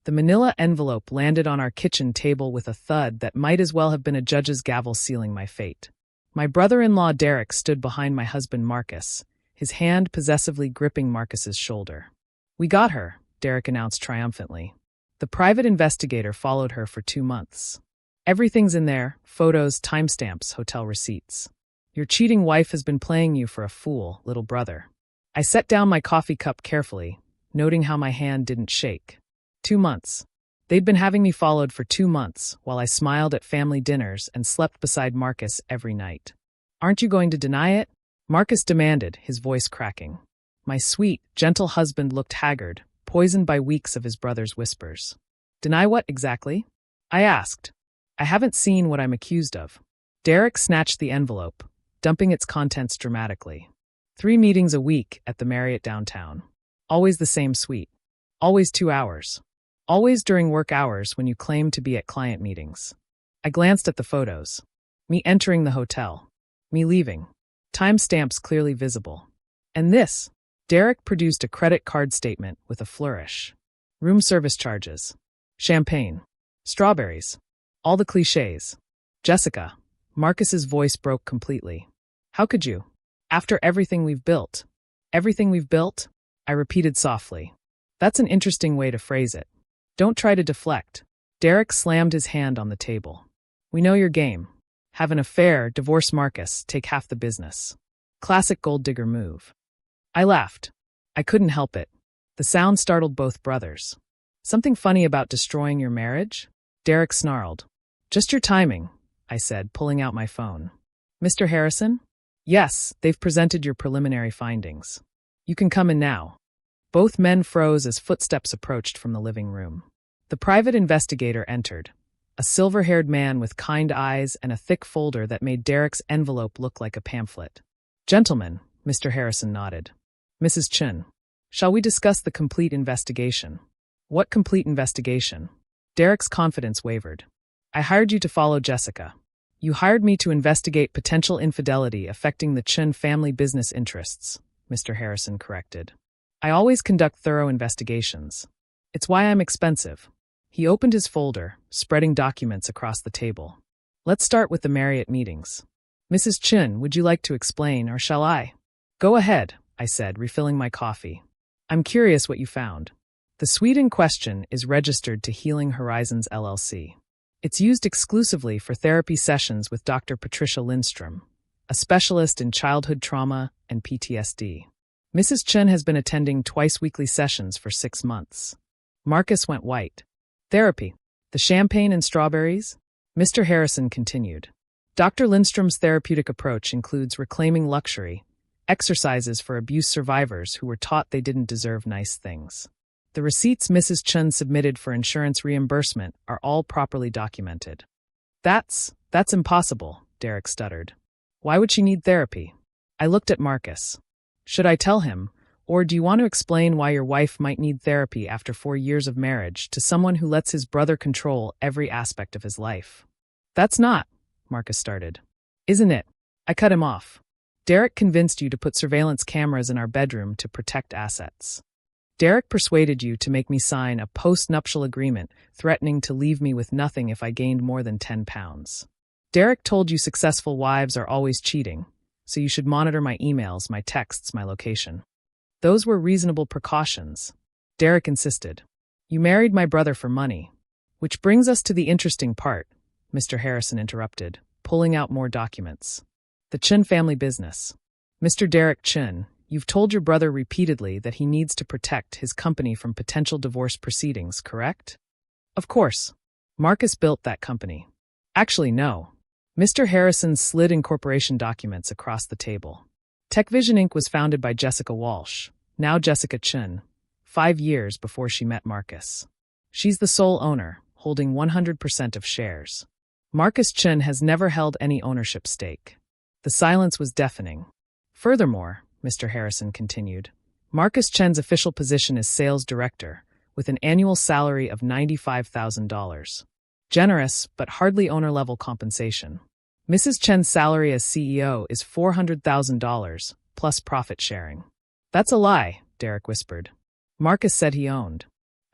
The manila envelope landed on our kitchen table with a thud that might as well have been a judge's gavel sealing my fate. My brother-in-law Derek stood behind my husband Marcus, his hand possessively gripping Marcus's shoulder. "We got her," Derek announced triumphantly. "The private investigator followed her for 2 months. Everything's in there: photos, timestamps, hotel receipts. Your cheating wife has been playing you for a fool, little brother." I set down my coffee cup carefully, noting how my hand didn't shake. 2 months. They'd been having me followed for 2 months, while I smiled at family dinners and slept beside Marcus every night. "Aren't you going to deny it?" Marcus demanded, his voice cracking. My sweet, gentle husband looked haggard, poisoned by weeks of his brother's whispers. "Deny what exactly?" I asked. "I haven't seen what I'm accused of." Derek snatched the envelope, dumping its contents dramatically. 3 meetings a week at the Marriott downtown. Always the same suite. Always 2 hours. Always during work hours when you claim to be at client meetings. I glanced at the photos. Me entering the hotel. Me leaving. Timestamps clearly visible. And this. Derek produced a credit card statement with a flourish. Room service charges. Champagne. Strawberries. All the cliches. "Jessica." Marcus's voice broke completely. "How could you? After everything we've built." "Everything we've built?" I repeated softly. "That's an interesting way to phrase it. Don't try to deflect." Derek slammed his hand on the table. "We know your game. Have an affair, divorce Marcus, take half the business. Classic gold digger move." I laughed. I couldn't help it. The sound startled both brothers. "Something funny about destroying your marriage?" Derek snarled. "Just your timing," I said, pulling out my phone. "Mr. Harrison?" "Yes, they've presented your preliminary findings. You can come in now." Both men froze as footsteps approached from the living room. The private investigator entered, a silver-haired man with kind eyes and a thick folder that made Derek's envelope look like a pamphlet. "Gentlemen," Mr. Harrison nodded. "Mrs. Chin, shall we discuss the complete investigation?" "What complete investigation?" Derek's confidence wavered. "I hired you to follow Jessica. You hired me to investigate potential infidelity affecting the Chin family business interests," Mr. Harrison corrected. "I always conduct thorough investigations. It's why I'm expensive." He opened his folder, spreading documents across the table. "Let's start with the Marriott meetings. Mrs. Chin, would you like to explain, or shall I?" "Go ahead," I said, refilling my coffee. "I'm curious what you found." The suite in question is registered to Healing Horizons LLC. It's used exclusively for therapy sessions with Dr. Patricia Lindstrom, a specialist in childhood trauma and PTSD. Mrs. Chen has been attending twice-weekly sessions for 6 months. Marcus went white. "Therapy. The champagne and strawberries?" Mr. Harrison continued. "Dr. Lindstrom's therapeutic approach includes reclaiming luxury, exercises for abuse survivors who were taught they didn't deserve nice things. The receipts Mrs. Chen submitted for insurance reimbursement are all properly documented." That's impossible," Derek stuttered. "Why would she need therapy?" I looked at Marcus. "Should I tell him, or do you want to explain why your wife might need therapy after 4 years of marriage to someone who lets his brother control every aspect of his life?" "That's not," Marcus started. "Isn't it?" I cut him off. "Derek convinced you to put surveillance cameras in our bedroom to protect assets. Derek persuaded you to make me sign a post-nuptial agreement threatening to leave me with nothing if I gained more than 10 pounds. Derek told you successful wives are always cheating, so you should monitor my emails, my texts, my location. Those were reasonable precautions." Derek insisted. "You married my brother for money." "Which brings us to the interesting part," Mr. Harrison interrupted, pulling out more documents. "The Chin family business. Mr. Derek Chin, you've told your brother repeatedly that he needs to protect his company from potential divorce proceedings, correct?" "Of course. Marcus built that company." "Actually, no." Mr. Harrison slid incorporation documents across the table. TechVision Inc. was founded by Jessica Walsh, now Jessica Chin, 5 years before she met Marcus. She's the sole owner, holding 100% of shares. Marcus Chin has never held any ownership stake. The silence was deafening. "Furthermore," Mr. Harrison continued, "Marcus Chen's official position is sales director, with an annual salary of $95,000. Generous, but hardly owner-level compensation. Mrs. Chen's salary as CEO is $400,000, plus profit sharing." "That's a lie," Derek whispered. "Marcus said he owned."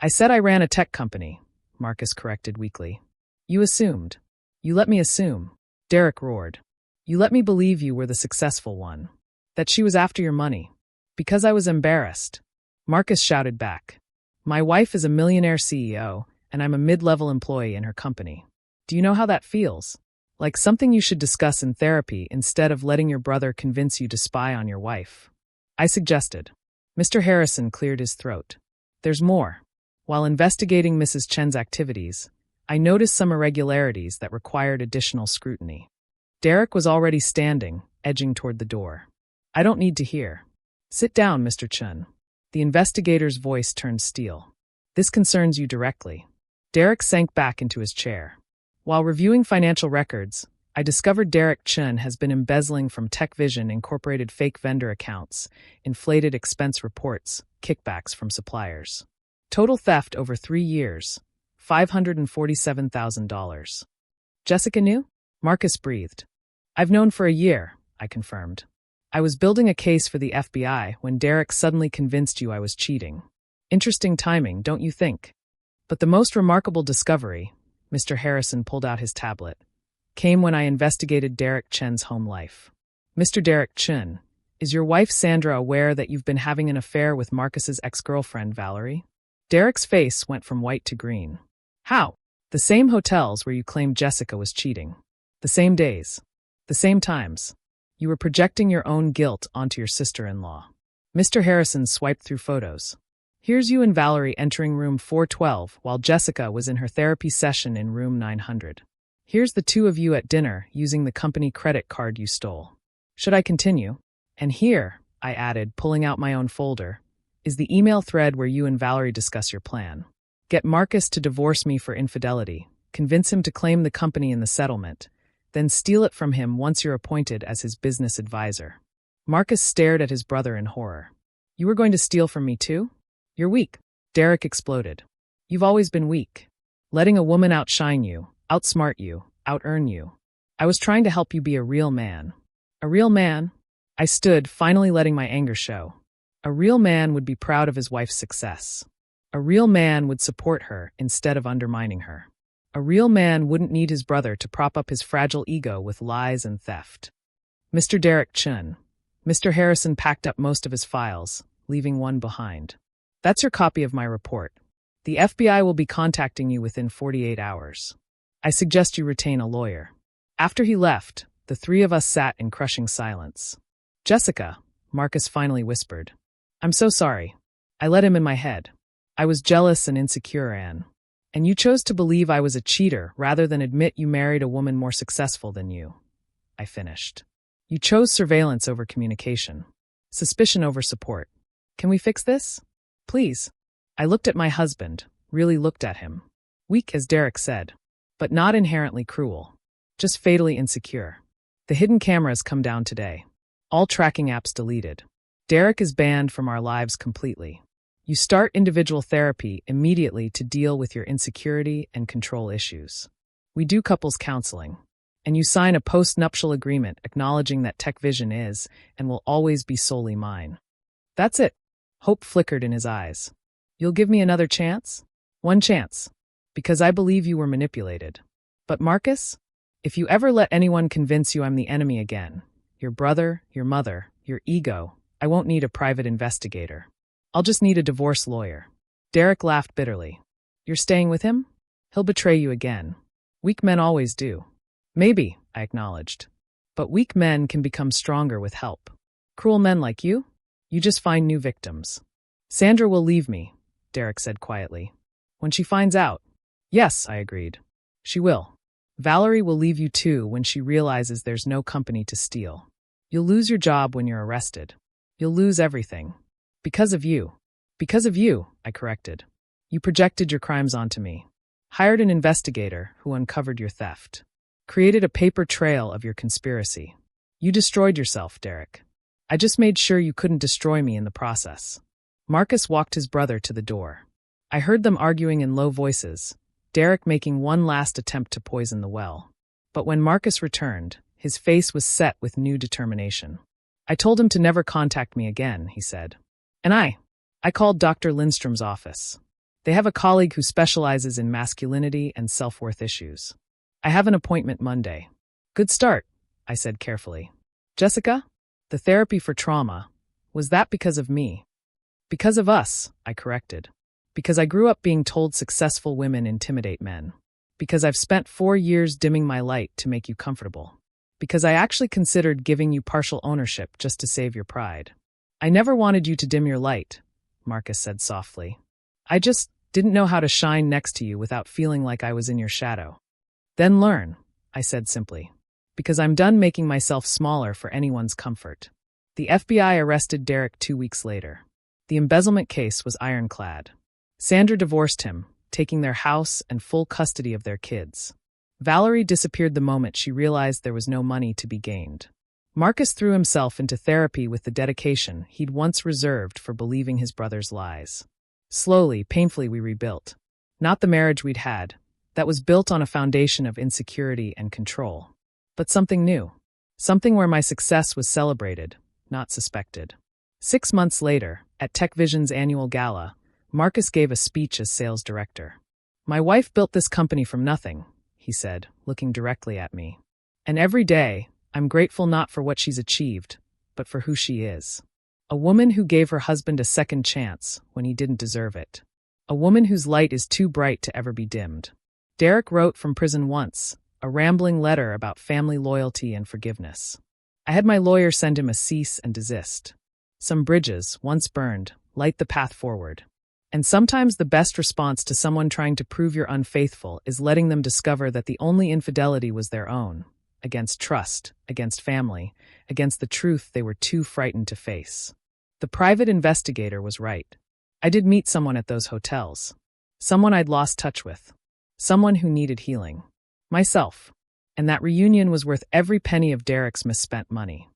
I said I ran a tech company, Marcus corrected weakly. You assumed. You let me assume. Derek roared. You let me believe you were the successful one. That she was after your money. Because I was embarrassed. Marcus shouted back. My wife is a millionaire CEO, and I'm a mid-level employee in her company. Do you know how that feels? Like something you should discuss in therapy instead of letting your brother convince you to spy on your wife. I suggested. Mr. Harrison cleared his throat. There's more. While investigating Mrs. Chen's activities, I noticed some irregularities that required additional scrutiny. Derek was already standing, edging toward the door. I don't need to hear. Sit down, Mr. Chen. The investigator's voice turned steel. This concerns you directly. Derek sank back into his chair. While reviewing financial records, I discovered Derek Chen has been embezzling from TechVision Incorporated fake vendor accounts, inflated expense reports, kickbacks from suppliers. Total theft over 3 years, $547,000. Jessica knew? Marcus breathed. I've known for a year, I confirmed. I was building a case for the FBI when Derek suddenly convinced you I was cheating. Interesting timing, don't you think? But the most remarkable discovery, Mr. Harrison pulled out his tablet, came when I investigated Derek Chen's home life. Mr. Derek Chen, is your wife Sandra aware that you've been having an affair with Marcus's ex-girlfriend, Valerie? Derek's face went from white to green. How? The same hotels where you claimed Jessica was cheating. The same days. The same times. You were projecting your own guilt onto your sister-in-law. Mr. Harrison swiped through photos. Here's you and Valerie entering room 412 while Jessica was in her therapy session in room 900. Here's the two of you at dinner using the company credit card you stole. Should I continue? And here, I added, pulling out my own folder, is the email thread where you and Valerie discuss your plan. Get Marcus to divorce me for infidelity, convince him to claim the company in the settlement, then steal it from him once you're appointed as his business advisor. Marcus stared at his brother in horror. You were going to steal from me too? You're weak. Derek exploded. You've always been weak. Letting a woman outshine you, outsmart you, out-earn you. I was trying to help you be a real man. A real man? I stood, finally letting my anger show. A real man would be proud of his wife's success. A real man would support her instead of undermining her. A real man wouldn't need his brother to prop up his fragile ego with lies and theft. Mr. Derek Chen. Mr. Harrison packed up most of his files, leaving one behind. That's your copy of my report. The FBI will be contacting you within 48 hours. I suggest you retain a lawyer. After he left, the three of us sat in crushing silence. Jessica, Marcus finally whispered. I'm so sorry. I let him in my head. I was jealous and insecure, Anne. And you chose to believe I was a cheater rather than admit you married a woman more successful than you. I finished. You chose surveillance over communication. Suspicion over support. Can we fix this? Please. I looked at my husband, really looked at him. Weak, as Derek said, but not inherently cruel. Just fatally insecure. The hidden cameras come down today. All tracking apps deleted. Derek is banned from our lives completely. You start individual therapy immediately to deal with your insecurity and control issues. We do couples counseling. And you sign a post-nuptial agreement acknowledging that TechVision is and will always be solely mine. That's it. Hope flickered in his eyes. You'll give me another chance? One chance. Because I believe you were manipulated. But Marcus, if you ever let anyone convince you I'm the enemy again, your brother, your mother, your ego, I won't need a private investigator. I'll just need a divorce lawyer. Derek laughed bitterly. You're staying with him? He'll betray you again. Weak men always do. Maybe, I acknowledged. But weak men can become stronger with help. Cruel men like you? You just find new victims. Sandra will leave me, Derek said quietly. When she finds out. Yes, I agreed. She will. Valerie will leave you too when she realizes there's no company to steal. You'll lose your job when you're arrested. You'll lose everything. Because of you. Because of you, I corrected. You projected your crimes onto me. Hired an investigator who uncovered your theft. Created a paper trail of your conspiracy. You destroyed yourself, Derek. I just made sure you couldn't destroy me in the process. Marcus walked his brother to the door. I heard them arguing in low voices, Derek making one last attempt to poison the well. But when Marcus returned, his face was set with new determination. I told him to never contact me again, he said. And I called Dr. Lindstrom's office. They have a colleague who specializes in masculinity and self-worth issues. I have an appointment Monday. Good start, I said carefully. Jessica? The therapy for trauma. Was that because of me? Because of us, I corrected. Because I grew up being told successful women intimidate men. Because I've spent 4 years dimming my light to make you comfortable. Because I actually considered giving you partial ownership just to save your pride. I never wanted you to dim your light, Marcus said softly. I just didn't know how to shine next to you without feeling like I was in your shadow. Then learn, I said simply. Because I'm done making myself smaller for anyone's comfort. The FBI arrested Derek 2 weeks later. The embezzlement case was ironclad. Sandra divorced him, taking their house and full custody of their kids. Valerie disappeared the moment she realized there was no money to be gained. Marcus threw himself into therapy with the dedication he'd once reserved for believing his brother's lies. Slowly, painfully, we rebuilt. Not the marriage we'd had, that was built on a foundation of insecurity and control. But something new. Something where my success was celebrated, not suspected. 6 months later, at TechVision's annual gala, Marcus gave a speech as sales director. My wife built this company from nothing, he said, looking directly at me. And every day, I'm grateful not for what she's achieved, but for who she is. A woman who gave her husband a second chance when he didn't deserve it. A woman whose light is too bright to ever be dimmed. Derek wrote from prison once, a rambling letter about family loyalty and forgiveness. I had my lawyer send him a cease and desist. Some bridges, once burned, light the path forward. And sometimes the best response to someone trying to prove you're unfaithful is letting them discover that the only infidelity was their own, against trust, against family, against the truth they were too frightened to face. The private investigator was right. I did meet someone at those hotels. Someone I'd lost touch with. Someone who needed healing. Myself. And that reunion was worth every penny of Derek's misspent money.